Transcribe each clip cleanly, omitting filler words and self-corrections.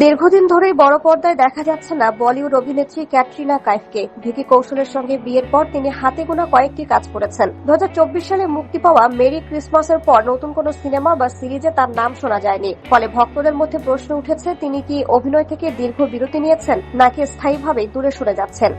দীর্ঘদিন ধরেই বড় পর্দায় দেখা যাচ্ছে না বলিউড অভিনেত্রী ক্যাটরিনা কাইফকে। ভিকি কৌশলের সঙ্গে বিয়ের পর তিনি হাতে গোনা কয়েকটি কাজ করেছেন। 2024 সালে মুক্তি পাওয়া মেরি ক্রিসমাসের পর নতুন কোনো সিনেমা বা সিরিজে তার নাম শোনা যায়নি। ফলে ভক্তদের মধ্যে প্রশ্ন উঠেছে, তিনি কি অভিনয় থেকে দীর্ঘ বিরতি নিয়েছেন নাকি স্থায়ীভাবে দূরে সরে যাচ্ছেন।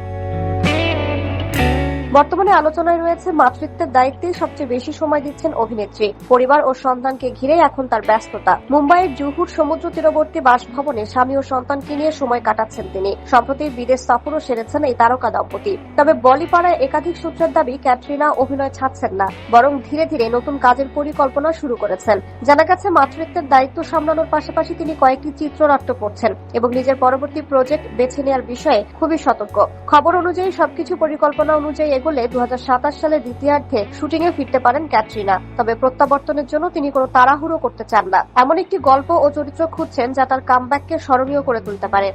বর্তমানে আলোচনায় রয়েছে মাতৃত্বের দায়িত্বে সবচেয়ে বেশি সময় দিচ্ছেন অভিনেত্রী। পরিবার ও সন্তানকে ঘিরে এখন তার ব্যস্ততা। মুম্বাইয়ের জুহুর সমুদ্র তীরবর্তী বাসভবনে স্বামী ও সন্তানকে নিয়ে সময় কাটাচ্ছেন তিনি। সম্প্রতি বিদেশ সফরও সেরেছেন এই তারকা দম্পতি। তবে বলিপাড়ায় একাধিক সূত্রের দাবি, ক্যাটরিনা অভিনয় ছাড়ছেন না, বরং ধীরে ধীরে নতুন কাজের পরিকল্পনা শুরু করেছেন। জানা গেছে, মাতৃত্বের দায়িত্ব সামলানোর পাশাপাশি তিনি কয়েকটি চিত্রনাট্য পড়ছেন এবং নিজের পরবর্তী প্রজেক্ট বেছে নেওয়ার বিষয়ে খুবই সতর্ক। খবর অনুযায়ী সবকিছু পরিকল্পনা অনুযায়ী এগোলে 2027 সালের দ্বিতীয়ার্ধে শুটিংয়ে ফিরতে পারেন ক্যাটরিনা। তবে প্রত্যাবর্তনের জন্য তিনি কোনো তাড়াহুড়ো করতে চান না। এমন একটি গল্প ও চরিত্র খুঁজছেন যা তার কামব্যাককে স্মরণীয় করে তুলতে পারে।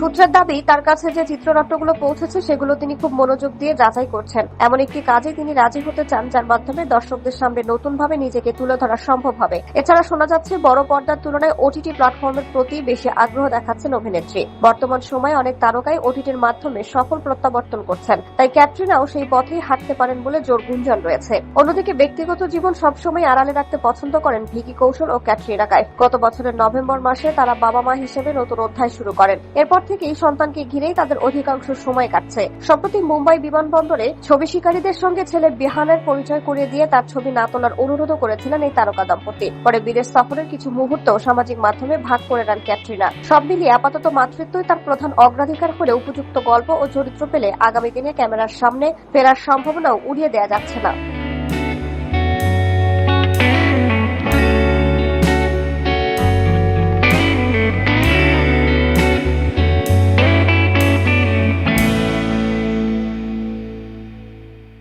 সূত্রের দাবি, তার কাছে যে চিত্রনাট্যগুলো পৌঁছেছে সেগুলো তিনি খুব মনোযোগ দিয়ে যাচাই করছেন। এমন একটি কাজে তিনি রাজি হতে চান যার মাধ্যমে দর্শকদের সামনে নতুনভাবে নিজেকে তুলে ধরা সম্ভব হবে। এছাড়া শোনা যাচ্ছে, বড় পর্দার তুলনায় ওটিটি প্ল্যাটফর্মের প্রতি বেশি আগ্রহ দেখাচ্ছেন অভিনেত্রী। বর্তমান সময়ে অনেক তারকাই ওটিটির মাধ্যমে সফল প্রত্যাবর্তন করছেন, তাই ক্যাটরিনাও সেই পথেই হাঁটতে পারেন বলে জোর গুঞ্জন রয়েছে। অন্যদিকে ব্যক্তিগত জীবন সবসময় আড়ালে রাখতে পছন্দ করেন ভিকি কৌশল ও ক্যাটরিনা কাইফ। গত বছরের নভেম্বর মাসে তারা বাবা মা হিসেবে নতুন অধ্যায় শুরু করেন। এরপর থেকেই সন্তানকে ঘিরেই তাদের অধিকাংশ সময় কাটছে। সম্প্রতি মুম্বাই বিমানবন্দরে ছবি শিকারীদের সঙ্গে ছেলে বিহানের পরিচয় করিয়ে দিয়ে তার ছবি না তোলার অনুরোধও করেছিলেন এই তারকা দম্পতি। পরে বিদেশ সফরের কিছু মুহূর্ত সামাজিক মাধ্যমে ভাগ করে নেন ক্যাটরিনা। সব মিলিয়ে আপাতত মাতৃত্বই তার প্রধান অগ্রাধিকার হলে উপযুক্ত গল্প ও চরিত্র পেলে আগামী দিনে ক্যামেরার সামনে ফেরার সম্ভাবনাও উড়িয়ে দেওয়া যাচ্ছে না।